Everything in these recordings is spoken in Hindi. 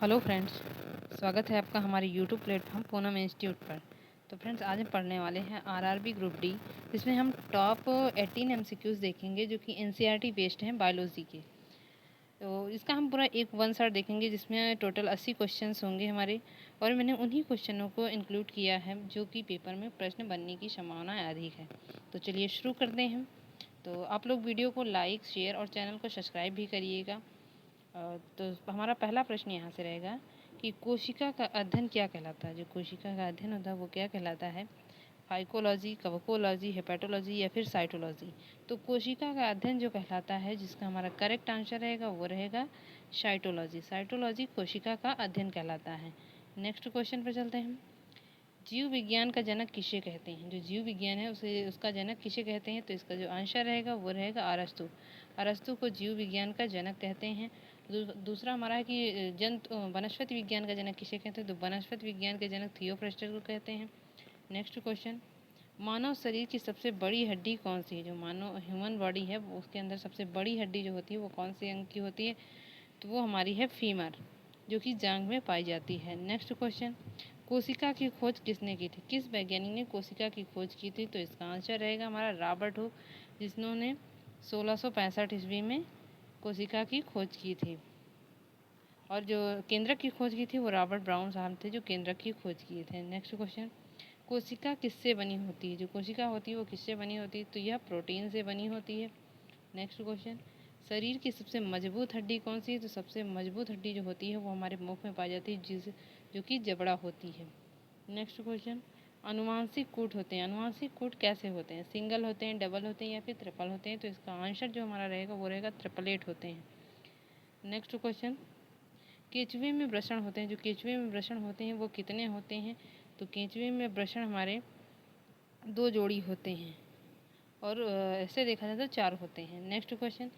हेलो फ्रेंड्स, स्वागत है आपका हमारे यूट्यूब प्लेटफॉर्म पूनम इंस्टीट्यूट पर। तो फ्रेंड्स, आज हम पढ़ने वाले हैं आरआरबी ग्रुप डी, जिसमें हम टॉप 18 एमसीक्यूज़ देखेंगे जो कि एनसीईआरटी बेस्ड हैं बायोलॉजी के। तो इसका हम पूरा एक वन शॉट देखेंगे जिसमें टोटल 80 क्वेश्चंस होंगे हमारे, और मैंने उन्हीं क्वेश्चनों को इंक्लूड किया है जो कि पेपर में प्रश्न बनने की संभावना अधिक है। तो चलिए शुरू करते हैं। तो आप लोग वीडियो को लाइक, शेयर और चैनल को सब्सक्राइब भी करिएगा। तो हमारा पहला प्रश्न यहाँ से रहेगा कि कोशिका का अध्ययन क्या कहलाता है। जो कोशिका का अध्ययन होता है वो क्या कहलाता है? फाइकोलॉजी, कवकोलॉजी, हेपेटोलॉजी या फिर साइटोलॉजी। तो कोशिका का अध्ययन जो कहलाता है, जिसका हमारा करेक्ट आंसर रहेगा वो रहेगा साइटोलॉजी। साइटोलॉजी कोशिका का अध्ययन कहलाता है। नेक्स्ट क्वेश्चन पर चलते हैं। जीव विज्ञान का जनक किसे कहते हैं? जो जीव विज्ञान है उसे उसका जनक किसे कहते हैं? तो इसका जो आंसर रहेगा वो रहेगा अरस्तु। अरस्तु को जीव विज्ञान का जनक कहते हैं। दूसरा हमारा है कि जंतु वनस्पति विज्ञान का जनक किसे कहते हैं? तो वनस्पति विज्ञान के जनक थियोफ्रस्टस को कहते हैं। नेक्स्ट क्वेश्चन, मानव शरीर की सबसे बड़ी हड्डी कौन सी है? जो मानव ह्यूमन बॉडी है उसके अंदर सबसे बड़ी हड्डी जो होती है वो कौन से अंग की होती है? तो वो हमारी है फीमर, जो कि जांघ में पाई जाती है। नेक्स्ट क्वेश्चन, कोशिका की खोज किसने की थी? किस वैज्ञानिक ने कोशिका की खोज की थी? तो इसका आंसर रहेगा हमारा रॉबर्ट हुक, जिन्होंने 1665 ईस्वी में कोशिका की खोज की थी। और जो केंद्रक की खोज की थी वो रॉबर्ट ब्राउन साहब थे, जो केंद्रक की खोज किए थे। नेक्स्ट क्वेश्चन, कोशिका किससे बनी होती है? जो कोशिका होती है वो किससे बनी होती है? तो यह प्रोटीन से बनी होती है। नेक्स्ट क्वेश्चन, शरीर की सबसे मजबूत हड्डी कौन सी है? तो सबसे मजबूत हड्डी जो होती है वो हमारे मुख में पाई जाती है, जो कि जबड़ा होती है। नेक्स्ट क्वेश्चन, अनुवांशिक कूट होते हैं। अनुवांशिक कूट कैसे होते हैं? सिंगल होते हैं, डबल होते हैं या फिर ट्रिपल होते हैं? तो इसका आंसर जो हमारा रहेगा वो रहेगा ट्रिपलेट होते हैं। नेक्स्ट क्वेश्चन, केंचुए में वृषण होते हैं। जो केंचुए में वृषण होते हैं वो कितने होते हैं? तो केंचुए में वृषण हमारे 2 जोड़ी होते हैं, और ऐसे देखा जाए तो 4 होते हैं। नेक्स्ट क्वेश्चन,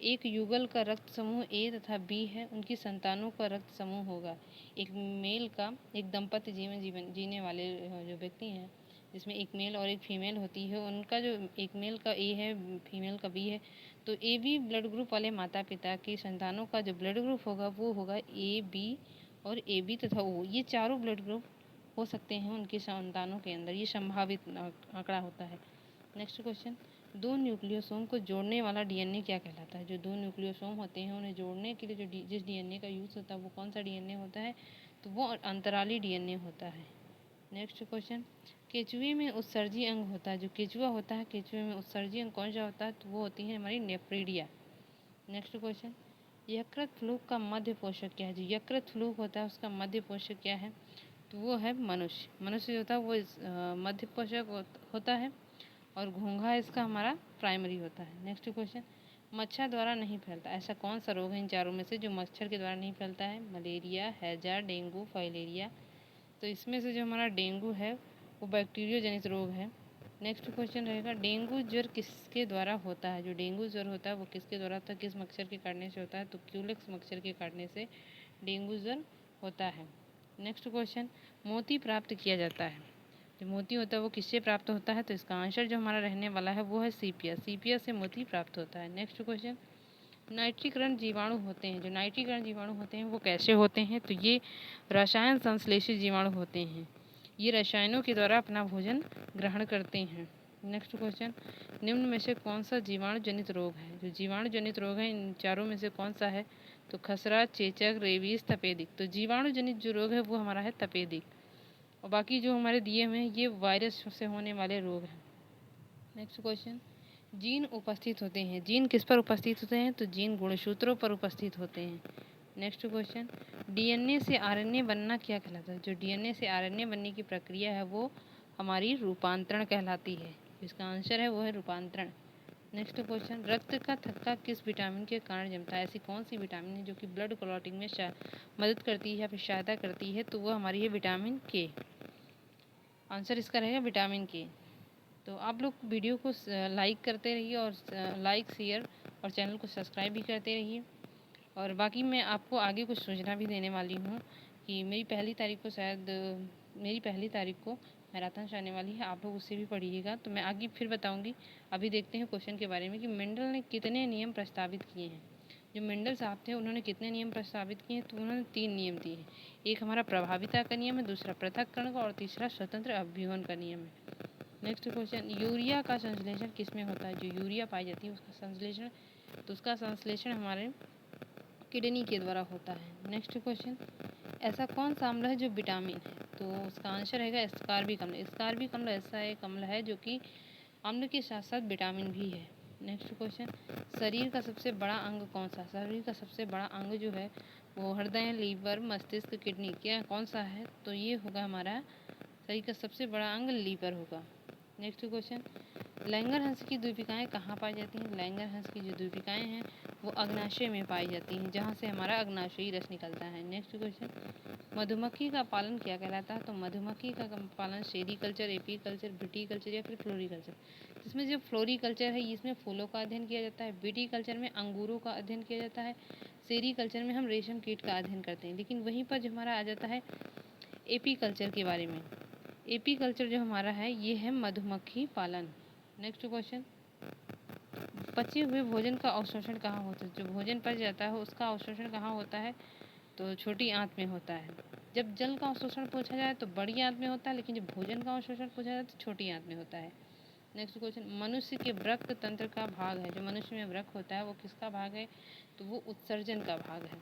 एक युगल का रक्त समूह ए तथा बी है, उनकी संतानों का रक्त समूह होगा। एक मेल का, एक दंपति जीवन जीने वाले जो व्यक्ति हैं, जिसमें एक मेल और एक फीमेल होती है, उनका जो एक मेल का ए है, फीमेल का बी है, तो ए बी ब्लड ग्रुप वाले माता पिता की संतानों का जो ब्लड ग्रुप होगा वो होगा ए बी और ए बी तथा ओ। ये चारों ब्लड ग्रुप हो सकते हैं उनकी संतानों के अंदर, ये संभावित आंकड़ा होता है। नेक्स्ट क्वेश्चन, दो न्यूक्लियोसोम को जोड़ने वाला डीएनए क्या कहलाता है? जो दो न्यूक्लियोसोम होते हैं उन्हें जोड़ने के लिए जिस डीएनए का यूज़ होता है वो कौन सा डीएनए होता है? तो वो अंतराली डीएनए होता है। नेक्स्ट क्वेश्चन, केंचुए में उत्सर्जी अंग होता है। जो केंचुआ होता है, केंचुए में उत्सर्जी अंग कौन सा होता है? तो वो होती है हमारी नेफ्रिडिया। नेक्स्ट क्वेश्चन, यकृत फ्लूक का मध्य पोषक क्या है? जो यकृत फ्लूक होता है उसका मध्य पोषक क्या है? तो वो है मनुष्य। मनुष्य जो होता है वो मध्य पोषक होता है, और घोंघा इसका हमारा प्राइमरी होता है। नेक्स्ट क्वेश्चन, मच्छर द्वारा नहीं फैलता, ऐसा कौन सा रोग है इन चारों में से जो मच्छर के द्वारा नहीं फैलता है? मलेरिया, हैजा, डेंगू, फाइलेरिया। तो इसमें से जो हमारा डेंगू है वो बैक्टीरिया जनित रोग है। नेक्स्ट क्वेश्चन रहेगा, डेंगू ज्वर किसके द्वारा होता है? जो डेंगू ज्वर होता है वो किसके द्वारा होता है, किस मच्छर के काटने से होता है? तो क्यूलेक्स मच्छर के काटने से डेंगू ज्वर होता है। नेक्स्ट क्वेश्चन, मोती प्राप्त किया जाता है। जो मोती होता है वो किससे प्राप्त होता है? तो इसका आंसर जो हमारा रहने वाला है वो है सीपिया। सीपिया से मोती प्राप्त होता है। नेक्स्ट क्वेश्चन, नाइट्रीकरण जीवाणु होते हैं। जो नाइट्रीकरण जीवाणु होते हैं वो कैसे होते हैं? तो ये रसायन संश्लेषित जीवाणु होते हैं, ये रसायनों के द्वारा अपना भोजन ग्रहण करते हैं। नेक्स्ट क्वेश्चन, निम्न में से कौन सा जीवाणु जनित रोग है? जो जीवाणु जनित रोग है इन चारों में से कौन सा है? तो खसरा, चेचक, रेबीज, तपेदिक। तो जीवाणु जनित जो रोग है वो हमारा है तपेदिक, और बाकी जो हमारे दिए हुए हैं ये वायरस से होने वाले रोग हैं। नेक्स्ट क्वेश्चन, जीन उपस्थित होते हैं। जीन किस पर उपस्थित होते हैं? तो जीन गुणसूत्रों पर उपस्थित होते हैं। नेक्स्ट क्वेश्चन, डीएनए से आरएनए बनना क्या कहलाता है? जो डीएनए से आरएनए बनने की प्रक्रिया है वो हमारी रूपांतरण कहलाती है। इसका आंसर है वो है रूपांतरण। नेक्स्ट क्वेश्चन, रक्त का थक्का किस विटामिन के कारण जमता है? ऐसी कौन सी विटामिन है जो कि ब्लड क्लॉटिंग में मदद करती है या फिर सहायता करती है? तो वो हमारी है विटामिन के। आंसर इसका रहेगा विटामिन के। तो आप लोग वीडियो को लाइक करते रहिए, और लाइक, शेयर और चैनल को सब्सक्राइब भी करते रहिए। और बाकी मैं आपको आगे कुछ सूचना भी देने वाली हूँ कि मेरी पहली तारीख को मैराथन आने वाली है, आप लोग उससे भी पढ़िएगा। तो मैं आगे फिर बताऊँगी। अभी देखते हैं क्वेश्चन के बारे में कि मेंडल ने कितने नियम प्रस्तावित किए हैं। जो मेंडल साहब थे उन्होंने कितने नियम प्रस्तावित किए हैं, तो उन्होंने 3 नियम दिए हैं। एक हमारा प्रभाविता का नियम है, दूसरा पृथक्करण का और तीसरा स्वतंत्र अभ्यूहन का नियम है। नेक्स्ट क्वेश्चन, यूरिया का संश्लेषण किसमें होता है? जो यूरिया पाई जाती है उसका संश्लेषण, तो उसका संश्लेषण हमारे किडनी के द्वारा होता है। नेक्स्ट क्वेश्चन, ऐसा कौन सा अम्ल है जो विटामिन है? तो उसका आंसर रहेगा एस्कॉर्बिक अम्ल। एस्कॉर्बिक अम्ल ऐसा एक अम्ल है जो कि अम्ल के साथ साथ विटामिन भी है। नेक्स्ट क्वेश्चन, शरीर का सबसे बड़ा अंग कौन सा? शरीर का सबसे बड़ा अंग जो है वो हृदय, लीवर, मस्तिष्क, किडनी, क्या कौन सा है? तो ये होगा हमारा शरीर का सबसे बड़ा अंग लीवर होगा। नेक्स्ट क्वेश्चन, लैंगर हंस की द्वीपिकाएँ कहाँ पाई जाती हैं? लैंगर हंस की जो द्वीपिकाएँ हैं वो अग्नाशय में पाई जाती हैं, जहाँ से हमारा अग्नाशयी रस निकलता है। नेक्स्ट क्वेश्चन, मधुमक्खी का पालन क्या कहलाता है? तो मधुमक्खी का पालन सेरीकल्चर, एपीकल्चर, विटीकल्चर या फिर फ्लोरीकल्चर। इसमें जो फ्लोरीकल्चर है इसमें फूलों का अध्ययन किया जाता है, विटीकल्चर में अंगूरों का अध्ययन किया जाता है, सेरीकल्चर में हम रेशम कीट का अध्ययन करते हैं। लेकिन वहीं पर जो हमारा आ जाता है एपीकल्चर के बारे में। एपीकल्चर जो हमारा है ये है मधुमक्खी पालन। नेक्स्ट क्वेश्चन, पचे हुए भोजन का अवशोषण कहाँ होता है? जो भोजन पच जाता है उसका अवशोषण कहाँ होता है? तो छोटी आंत में होता है। जब जल का अवशोषण पूछा जाए तो बड़ी आंत में होता है, लेकिन जब भोजन का अवशोषण पूछा जाए तो छोटी आंत में होता है। नेक्स्ट क्वेश्चन, मनुष्य के वृक्क तंत्र का भाग है। जो मनुष्य में वृक्क होता है वो किसका भाग है? तो वो उत्सर्जन का भाग है।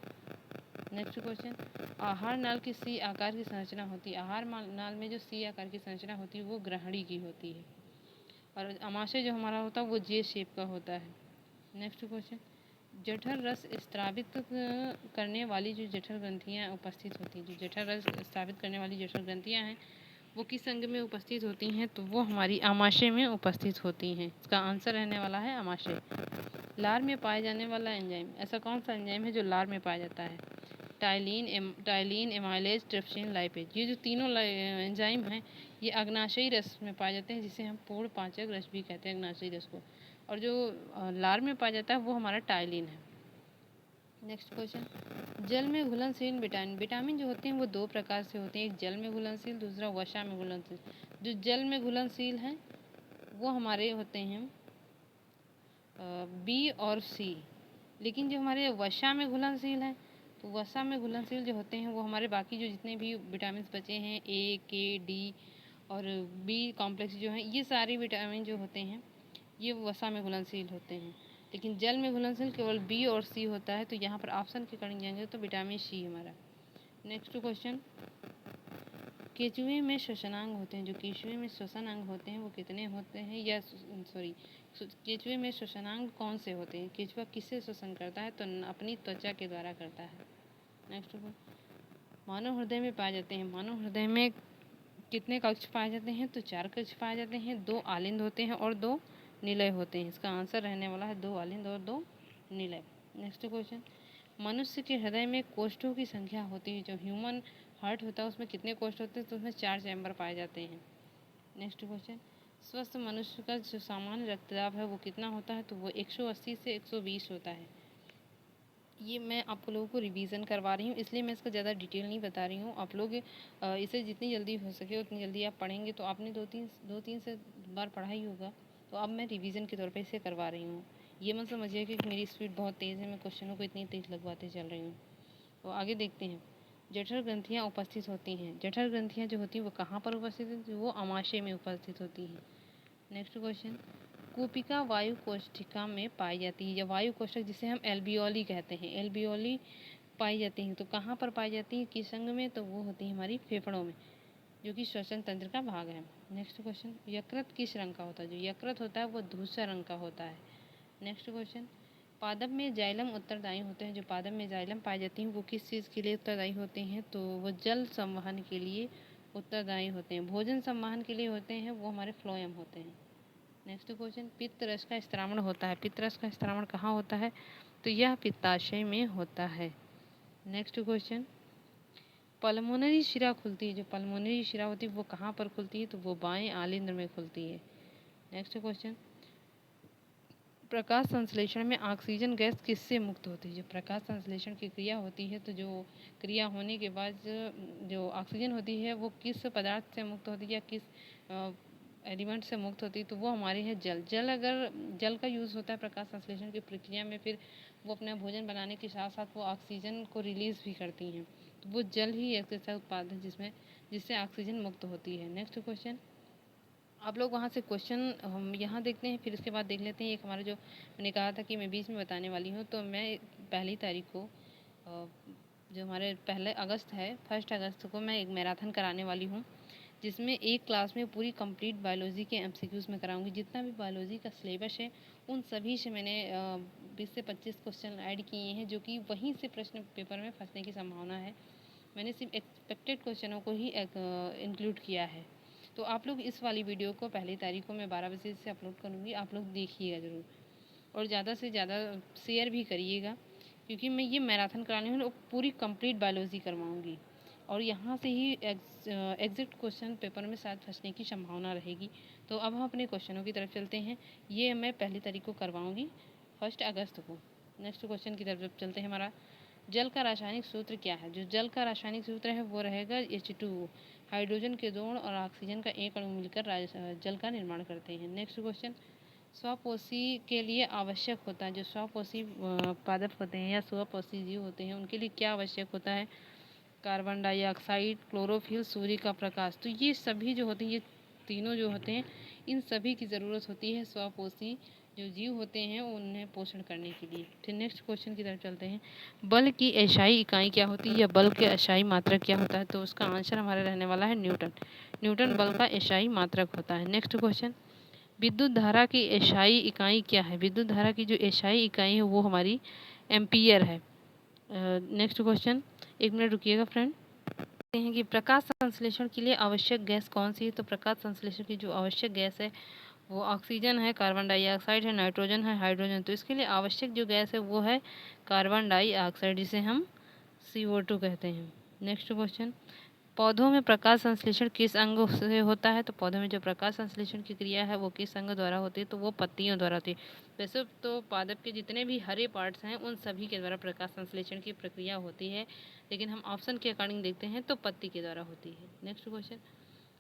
नेक्स्ट क्वेश्चन, आहार नाल की सी आकार की संरचना होती है। आहार नाल में जो सी आकार की संरचना होती है वो ग्रहणी की होती है, और अमाशय जो हमारा होता है वो जे शेप का होता है। नेक्स्ट क्वेश्चन, जठर रस स्रावित करने वाली जो जठर ग्रंथियाँ उपस्थित होती हैं, जो जठर रस स्रावित करने वाली जठर ग्रंथियाँ हैं वो किस अंग में उपस्थित होती हैं? तो वो हमारी आमाशय में उपस्थित होती हैं। इसका आंसर रहने वाला है आमाशय। लार में पाए जाने वाला एंजाइम, ऐसा कौन सा एंजाइम है जो लार में पाया जाता है? Ptyalin, amylase, trypsin, lipase. ये जो तीनों एंजाइम हैं ये अग्नाशयी रस में पाए जाते हैं, जिसे हम पूर्ण पाचक रस भी कहते हैं, अग्नाशयी रस को। और जो लार में पाया जाता है वो हमारा टाइलिन है। नेक्स्ट क्वेश्चन, जल में घुलनशील विटामिन। विटामिन जो होते हैं वो 2 प्रकार से होते हैं, एक जल में घुलनशील, दूसरा वसा में घुलनशील। जो जल में घुलनशील हैं वो हमारे होते हैं बी और सी, लेकिन जो हमारे वसा में घुलनशील हैं तो वसा में घुलनशील जो होते हैं वो हमारे बाकी जो जितने भी विटामिन बचे हैं ए, के, डी और बी कॉम्प्लेक्स जो हैं, ये सारे विटामिन जो होते हैं ये वसा में घुलनशील होते हैं। लेकिन जल में घुलनशील केवल बी और सी होता है, तो यहाँ पर ऑप्शन के अकॉर्डिंग जाएंगे तो विटामिन सी हमारा। नेक्स्ट क्वेश्चन, केचुए में श्वसनांग होते हैं। जो केचुए में श्वसन अंग होते हैं वो कितने होते हैं? या सॉरी, केचुए में श्वसनांग कौन से होते हैं? केचुआ किससे श्वसन करता है? तो अपनी त्वचा के द्वारा करता है। नेक्स्ट, मानव हृदय में पाए जाते हैं। मानव हृदय में कितने कक्ष पाए जाते हैं? तो 4 कक्ष पाए जाते हैं, 2 आलिंद होते हैं और 2 निलय होते हैं। इसका आंसर रहने वाला है 2 आलिंद और 2 निलय। नेक्स्ट क्वेश्चन, मनुष्य के हृदय में कोष्ठों की संख्या होती है। जो ह्यूमन हार्ट होता है उसमें कितने कोष्ठ होते हैं? तो उसमें 4 चैम्बर पाए जाते हैं। नेक्स्ट क्वेश्चन, स्वस्थ मनुष्य का जो सामान्य रक्तदाब है वो कितना होता है? तो वो 180 से 120 होता है। ये मैं आप लोगों को रिवीजन करवा रही हूँ, इसलिए मैं इसका ज़्यादा डिटेल नहीं बता रही हूँ। आप लोग इसे जितनी जल्दी हो सके उतनी जल्दी आप पढ़ेंगे, तो आपने दो तीन से बार पढ़ा ही होगा, तो अब मैं रिवीजन के तौर पे इसे करवा रही हूँ। ये मत समझिए कि मेरी स्पीड बहुत तेज़ है, मैं क्वेश्चनों को इतनी तेज़ लगवाते चल रही हूँ। तो आगे देखते हैं, जठर ग्रंथियाँ उपस्थित होती हैं। जठर ग्रंथियाँ जो होती हैं वो कहाँ पर उपस्थित होती हैं? वो अमाशय में उपस्थित होती हैं। नेक्स्ट क्वेश्चन, कूपिका वायु कोष्ठिका में पाई जाती है, या वायु कोष्ठक जिसे हम एल्बियोली कहते हैं, एल्बियोली पाई जाती हैं। तो कहाँ पर पाई जाती है, किस अंग में? तो वो होती है हमारी फेफड़ों में, जो कि श्वसन तंत्र का भाग है। नेक्स्ट क्वेश्चन, यकृत किस रंग का होता है? जो यकृत होता है वो धूसर रंग का होता है। नेक्स्ट क्वेश्चन, पादप में जाइलम उत्तरदायी होते हैं। जो पादप में जाइलम पाई जाती हैं वो किस चीज़ के लिए उत्तरदायी होते हैं? तो वो जल संवहन के लिए उत्तरदायी होते हैं। भोजन संवहन के लिए होते हैं वो हमारे फ्लोएम होते हैं। नेक्स्ट क्वेश्चन, पित्त रस का स्त्रावण होता है। पित्त रस का स्त्रावण कहाँ होता है? तो यह पित्ताशय में होता है। नेक्स्ट क्वेश्चन, पल्मोनरी शिरा खुलती है। जो पल्मोनरी शिरा होती है वो कहाँ पर खुलती है? तो वो बाएं आलिंद्र में खुलती है। नेक्स्ट क्वेश्चन, प्रकाश संश्लेषण में ऑक्सीजन गैस किससे मुक्त होती है? जो प्रकाश संश्लेषण की क्रिया होती है तो जो क्रिया होने के बाद जो ऑक्सीजन होती है वो किस पदार्थ से मुक्त होती है या किस एलिमेंट से मुक्त होती है? तो वो हमारी है जल। जल का यूज़ होता है प्रकाश संश्लेषण की प्रक्रिया में, फिर वो अपना भोजन बनाने के साथ साथ वो ऑक्सीजन को रिलीज़ भी करती हैं। तो वो जल ही एक ऐसा उत्पाद है जिससे ऑक्सीजन मुक्त होती है। नेक्स्ट क्वेश्चन, आप लोग वहाँ से क्वेश्चन हम यहाँ देखते हैं, फिर उसके बाद देख लेते हैं एक हमारा जो मैंने कहा था कि मैं बीच में बताने वाली हूँ। तो मैं 1 तारीख को जो हमारे 1 अगस्त है, 1 अगस्त को मैं एक मैराथन कराने वाली हूँ, जिसमें एक क्लास में पूरी कंप्लीट बायोलॉजी के एमसीक्यूज़ में कराऊंगी। जितना भी बायोलॉजी का सिलेबस है उन सभी से मैंने 20 से 25 क्वेश्चन ऐड किए हैं, जो कि वहीं से प्रश्न पेपर में फंसने की संभावना है। मैंने सिर्फ एक्सपेक्टेड क्वेश्चनों को ही इंक्लूड किया है। तो आप लोग इस वाली वीडियो को 1 तारीख को मैं 12 बजे से अपलोड करूँगी, आप लोग देखिएगा ज़रूर और ज़्यादा से ज़्यादा शेयर भी करिएगा, क्योंकि मैं ये मैराथन करानी हूँ, पूरी कंप्लीट बायोलॉजी करवाऊँगी और यहाँ से ही एग्जिट क्वेश्चन पेपर में शायद फंसने की संभावना रहेगी। तो अब हम अपने क्वेश्चनों की तरफ चलते हैं। ये मैं 1 तारीख को करवाऊँगी, 1 अगस्त को। नेक्स्ट क्वेश्चन की तरफ चलते हैं। हमारा जल का रासायनिक सूत्र क्या है? जो जल का रासायनिक सूत्र है वो रहेगा H2O। हाइड्रोजन के 2 अणु और ऑक्सीजन का 1 अणु मिलकर जल का निर्माण करते हैं। नेक्स्ट क्वेश्चन, स्वपोषी के लिए आवश्यक होता है, जो स्वपोषी पादप होते हैं या स्वपोषी जीव होते हैं उनके लिए क्या आवश्यक होता है? कार्बन डाइऑक्साइड, क्लोरोफिल, सूर्य का प्रकाश। तो ये सभी जो होते हैं, ये तीनों जो होते हैं, इन सभी की ज़रूरत होती है स्वपोषी जो जीव होते हैं उन्हें पोषण करने के लिए। फिर नेक्स्ट क्वेश्चन की तरफ चलते हैं। बल की एसआई इकाई क्या होती है या बल के एसआई मात्रक क्या होता है? तो उसका आंसर हमारा रहने वाला है न्यूटन। न्यूटन बल का एसआई मात्रक होता है। नेक्स्ट क्वेश्चन, विद्युत धारा की एसआई इकाई क्या है? विद्युत धारा की जो एसआई इकाई है वो हमारी एम्पियर है। नेक्स्ट क्वेश्चन, 1 मिनट रुकिएगा फ्रेंड। कहते हैं कि प्रकाश संश्लेषण के लिए आवश्यक गैस कौन सी है? तो प्रकाश संश्लेषण की जो आवश्यक गैस है वो ऑक्सीजन है, कार्बन डाइऑक्साइड है, नाइट्रोजन है, हाइड्रोजन। तो इसके लिए आवश्यक जो गैस है वो है कार्बन डाइऑक्साइड, जिसे हम CO2 कहते हैं। नेक्स्ट क्वेश्चन, पौधों में प्रकाश संश्लेषण किस अंग से होता है? तो पौधों में जो प्रकाश संश्लेषण की क्रिया है वो किस अंग द्वारा होती है? तो वो पत्तियों द्वारा होती है। वैसे तो पादप के जितने भी हरे पार्ट्स हैं उन सभी के द्वारा प्रकाश संश्लेषण की प्रक्रिया होती है, लेकिन हम ऑप्शन के अकॉर्डिंग देखते हैं तो पत्ती के द्वारा होती है। नेक्स्ट क्वेश्चन,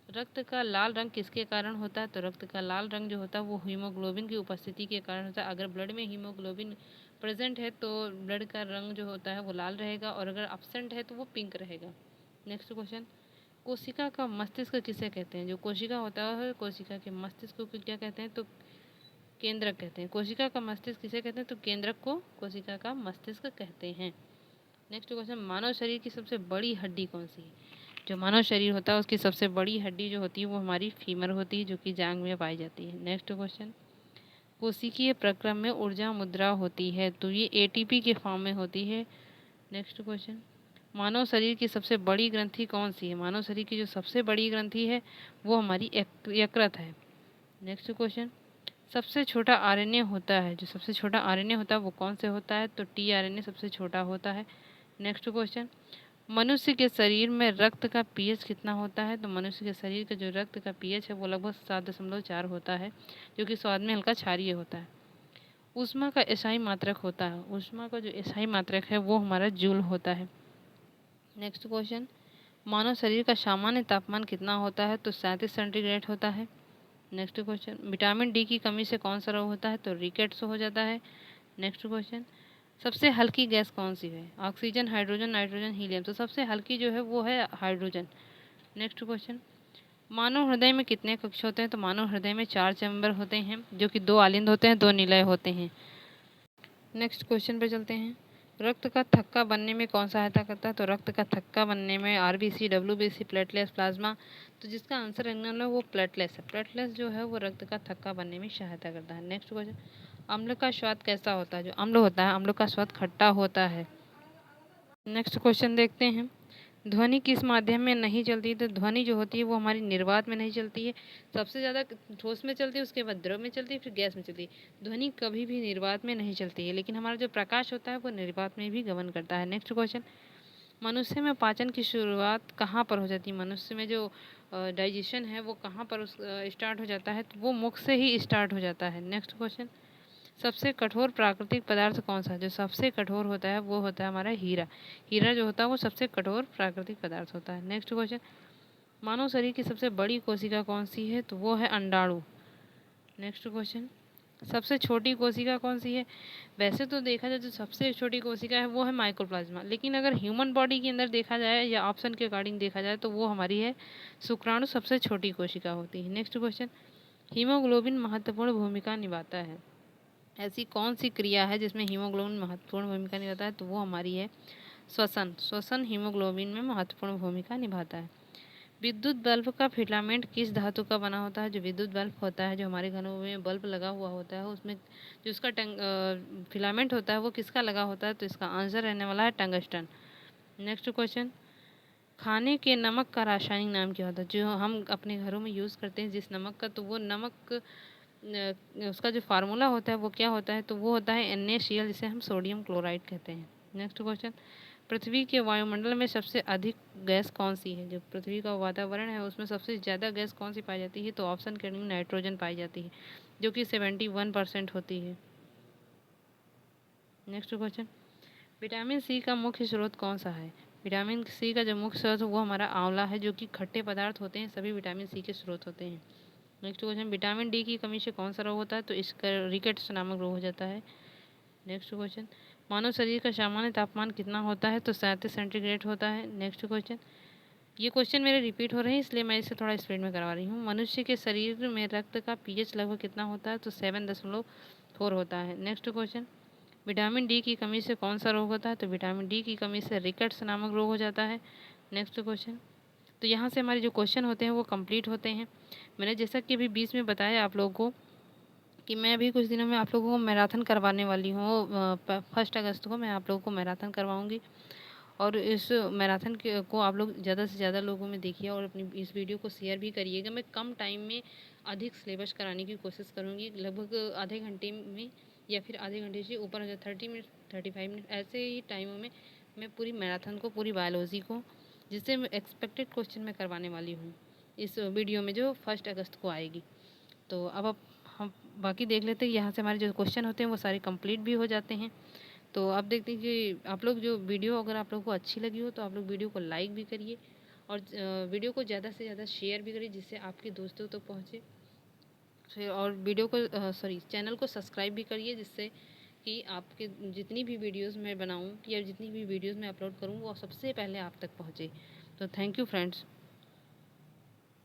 रक्त का लाल रंग किसके कारण होता है? तो रक्त का लाल रंग जो होता है वो हीमोग्लोबिन की उपस्थिति के कारण होता है। अगर ब्लड में हीमोग्लोबिन प्रेजेंट है तो ब्लड का रंग जो होता है वो लाल रहेगा, और अगर एब्सेंट है तो वो पिंक रहेगा। नेक्स्ट क्वेश्चन, कोशिका का मस्तिष्क किसे कहते हैं? जो कोशिका होता है कोशिका के मस्तिष्क को क्या कहते हैं? तो केंद्रक कहते हैं। कोशिका का मस्तिष्क किसे कहते हैं? तो केंद्रक को कोशिका का मस्तिष्क कहते हैं। नेक्स्ट क्वेश्चन, मानव शरीर की सबसे बड़ी हड्डी कौन सी है? जो मानव शरीर होता है उसकी सबसे बड़ी हड्डी जो होती है वो हमारी फीमर होती है, जो कि जांघ में पाई जाती है। नेक्स्ट क्वेश्चन, कोशिकीय प्रक्रम में ऊर्जा मुद्रा होती है, तो ये ATP के फॉर्म में होती है। नेक्स्ट क्वेश्चन, मानव शरीर की सबसे बड़ी ग्रंथि कौन सी है? मानव शरीर की जो सबसे बड़ी ग्रंथि है वो हमारी यकृत है। नेक्स्ट क्वेश्चन, सबसे छोटा RNA होता है, जो सबसे छोटा RNA होता है वो कौन से होता है? तो tRNA सबसे छोटा होता है। नेक्स्ट क्वेश्चन, मनुष्य के शरीर में रक्त का pH कितना होता है? तो मनुष्य के शरीर का जो रक्त का pH है वो लगभग 7.4 होता है, जो कि स्वाद में हल्का क्षारीय होता है। ऊष्मा का एसआई मात्रक होता है, ऊष्मा का जो एसआई मात्रक है वो हमारा जूल होता है। नेक्स्ट क्वेश्चन, मानव शरीर का सामान्य तापमान कितना होता है? तो 37 सेंटीग्रेड होता है। नेक्स्ट क्वेश्चन, विटामिन डी की कमी से कौन सा रोग होता है? तो रिकेट्स हो जाता है। नेक्स्ट क्वेश्चन, सबसे हल्की गैस कौन सी है? Oxygen, hydrogen, nitrogen, helium. तो सबसे हल्की जो है वो है हाइड्रोजन। नेक्स्ट क्वेश्चन, मानव हृदय में कितने कक्ष होते हैं? तो मानव हृदय में 4 चैम्बर होते हैं, जो कि 2 आलिंद होते हैं, 2 निलय होते हैं। नेक्स्ट क्वेश्चन पे चलते हैं। रक्त का थक्का बनने में कौन सहायता करता है? तो रक्त का थक्का बनने में RBC, WBC, प्लेटलेट्स, प्लाज्मा। तो जिसका आंसर रहने वाला है वो प्लेटलेट्स है। प्लेटलेट्स जो है वो रक्त का थक्का बनने में सहायता करता है। नेक्स्ट क्वेश्चन, अम्ल का स्वाद कैसा होता है? जो अम्ल होता है अम्ल का स्वाद खट्टा होता है। नेक्स्ट क्वेश्चन देखते हैं। ध्वनि किस माध्यम में नहीं चलती? तो ध्वनि जो होती है वो हमारी निर्वात में नहीं चलती है। सबसे ज़्यादा ठोस में चलती है, उसके बाद द्रव में चलती है, फिर गैस में चलती है। ध्वनि कभी भी निर्वात में नहीं चलती है, लेकिन हमारा जो प्रकाश होता है वो निर्वात में भी गमन करता है। नेक्स्ट क्वेश्चन, मनुष्य में पाचन की शुरुआत कहाँ पर हो जाती है? मनुष्य में जो डाइजेशन है वो कहाँ पर स्टार्ट हो जाता है? तो वो मुख से ही स्टार्ट हो जाता है। नेक्स्ट क्वेश्चन, सबसे कठोर प्राकृतिक पदार्थ कौन सा है? जो सबसे कठोर होता है वो होता है हमारा हीरा। हीरा जो होता है वो सबसे कठोर प्राकृतिक पदार्थ होता है। नेक्स्ट क्वेश्चन, मानव शरीर की सबसे बड़ी कोशिका कौन सी है? तो वो है अंडाणु। नेक्स्ट क्वेश्चन, सबसे छोटी कोशिका कौन सी है? वैसे तो देखा जाए तो सबसे छोटी कोशिका है वो है माइक्रोप्लाज्मा, लेकिन अगर ह्यूमन बॉडी के अंदर देखा जाए या ऑप्शन के अकॉर्डिंग देखा जाए तो वो हमारी है शुक्राणु, सबसे छोटी कोशिका होती है। नेक्स्ट क्वेश्चन, हीमोग्लोबिन महत्वपूर्ण भूमिका निभाता है। ऐसी कौन सी क्रिया है जिसमें हीमोग्लोबिन महत्वपूर्ण भूमिका निभाता है? तो वो हमारी है श्वसन। श्वसन हीमोग्लोबिन में महत्वपूर्ण भूमिका निभाता है। विद्युत बल्ब का फिलामेंट किस धातु का बना होता है? जो विद्युत बल्ब होता है, जो हमारे घरों में बल्ब लगा हुआ होता है, उसमें जो उसका फिलामेंट होता है वो किसका लगा होता है? तो इसका आंसर रहने वाला है टंगस्टन। नेक्स्ट क्वेश्चन, खाने के नमक का रासायनिक नाम क्या होता है? जो हम अपने घरों में यूज़ करते हैं जिस नमक का, तो वो नमक उसका जो फार्मूला होता है वो क्या होता है? तो वो होता है NaCl, जिसे हम सोडियम क्लोराइड कहते हैं। नेक्स्ट क्वेश्चन, पृथ्वी के वायुमंडल में सबसे अधिक गैस कौन सी है? जो पृथ्वी का वातावरण है उसमें सबसे ज़्यादा गैस कौन सी पाई जाती है? तो ऑप्शन के में नाइट्रोजन पाई जाती है, जो कि 71% होती है। नेक्स्ट क्वेश्चन, विटामिन सी का मुख्य स्रोत कौन सा है? विटामिन सी का जो मुख्य स्रोत है वो हमारा आंवला है, जो कि खट्टे पदार्थ होते हैं सभी विटामिन सी के स्रोत होते हैं। नेक्स्ट क्वेश्चन, विटामिन डी की कमी से कौन सा रोग होता है? तो इसका रिकेट्स नामक रोग हो जाता है। नेक्स्ट क्वेश्चन, मानव शरीर का सामान्य तापमान कितना होता है? तो 37 सेंटीग्रेड होता है। नेक्स्ट क्वेश्चन, ये क्वेश्चन मेरे रिपीट हो रहे हैं इसलिए मैं इसे थोड़ा स्पीड में करवा रही हूँ। मनुष्य के शरीर में रक्त का pH लगभग कितना होता है? तो 7.4 होता है। नेक्स्ट क्वेश्चन, विटामिन डी की कमी से कौन सा रोग होता है? तो विटामिन डी की कमी से रिकेट्स नामक रोग हो जाता है। नेक्स्ट क्वेश्चन, तो यहाँ से हमारे जो क्वेश्चन होते हैं वो कंप्लीट होते हैं। मैंने जैसा कि अभी बीच में बताया आप लोगों को कि मैं अभी कुछ दिनों में आप लोगों को मैराथन करवाने वाली हूँ। 1 अगस्त को मैं आप लोगों को मैराथन करवाऊँगी, और इस मैराथन को आप लोग ज़्यादा से ज़्यादा लोगों में देखिए और अपनी इस वीडियो को शेयर भी करिएगा। मैं कम टाइम में अधिक सिलेबस कराने की कोशिश करूँगी, लगभग आधे घंटे में या फिर आधे घंटे से ऊपर हो जाए, 30 मिनट 35 मिनट ऐसे ही टाइमों में मैं पूरी मैराथन को, पूरी बायोलॉजी को, जिससे मैं एक्सपेक्टेड क्वेश्चन मैं करवाने वाली हूँ इस वीडियो में जो 1 अगस्त को आएगी। तो अब हम बाकी देख लेते हैं। यहाँ से हमारे जो क्वेश्चन होते हैं वो सारे कंप्लीट भी हो जाते हैं। तो अब देखते हैं कि आप लोग जो वीडियो, अगर आप लोगों को अच्छी लगी हो तो आप लोग वीडियो को लाइक भी करिए और वीडियो को ज़्यादा से ज़्यादा शेयर भी करिए, जिससे आपके दोस्तों तक पहुँचे। फिर और वीडियो को चैनल को सब्सक्राइब भी करिए, जिससे कि आपके जितनी भी वीडियोस मैं बनाऊं या जितनी भी वीडियोस मैं अपलोड करूं वो सबसे पहले आप तक पहुंचे। तो थैंक यू फ्रेंड्स।